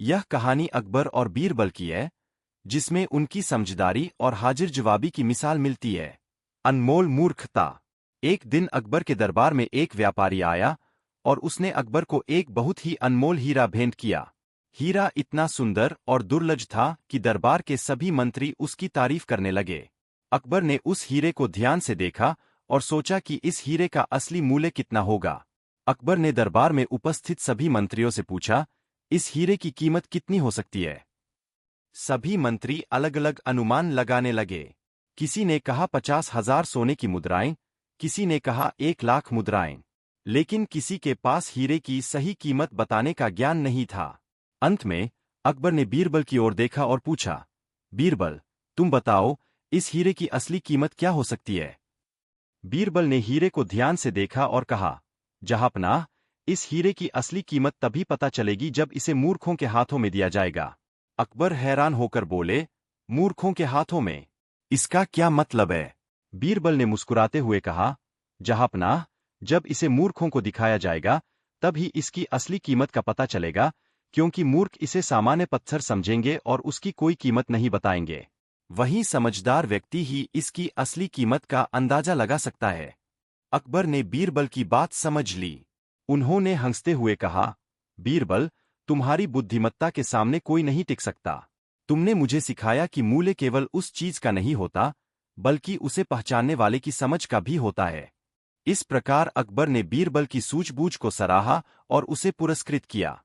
यह कहानी अकबर और बीरबल की है, जिसमें उनकी समझदारी और हाजिर जवाबी की मिसाल मिलती है। अनमोल मूर्खता। एक दिन अकबर के दरबार में एक व्यापारी आया और उसने अकबर को एक बहुत ही अनमोल हीरा भेंट किया। हीरा इतना सुंदर और दुर्लभ था कि दरबार के सभी मंत्री उसकी तारीफ करने लगे। अकबर ने उस हीरे को ध्यान से देखा और सोचा कि इस हीरे का असली मूल्य कितना होगा। अकबर ने दरबार में उपस्थित सभी मंत्रियों से पूछा, इस हीरे की कीमत कितनी हो सकती है? सभी मंत्री अलग अलग अनुमान लगाने लगे। किसी ने कहा 50,000 सोने की मुद्राएं, किसी ने कहा 1 लाख मुद्राएं, लेकिन किसी के पास हीरे की सही कीमत बताने का ज्ञान नहीं था। अंत में अकबर ने बीरबल की ओर देखा और पूछा, बीरबल, तुम बताओ, इस हीरे की असली कीमत क्या हो सकती है? बीरबल ने हीरे को ध्यान से देखा और कहा, जहांपनाह, इस हीरे की असली कीमत तभी पता चलेगी जब इसे मूर्खों के हाथों में दिया जाएगा। अकबर हैरान होकर बोले, मूर्खों के हाथों में? इसका क्या मतलब है? बीरबल ने मुस्कुराते हुए कहा, जहांपनाह, जब इसे मूर्खों को दिखाया जाएगा तब ही इसकी असली कीमत का पता चलेगा, क्योंकि मूर्ख इसे सामान्य पत्थर समझेंगे और उसकी कोई कीमत नहीं बताएंगे। वहीं समझदार व्यक्ति ही इसकी असली कीमत का अंदाजा लगा सकता है। अकबर ने बीरबल की बात समझ ली। उन्होंने हंसते हुए कहा, बीरबल, तुम्हारी बुद्धिमत्ता के सामने कोई नहीं टिक सकता। तुमने मुझे सिखाया कि मूल्य केवल उस चीज का नहीं होता, बल्कि उसे पहचानने वाले की समझ का भी होता है। इस प्रकार अकबर ने बीरबल की सूझबूझ को सराहा और उसे पुरस्कृत किया।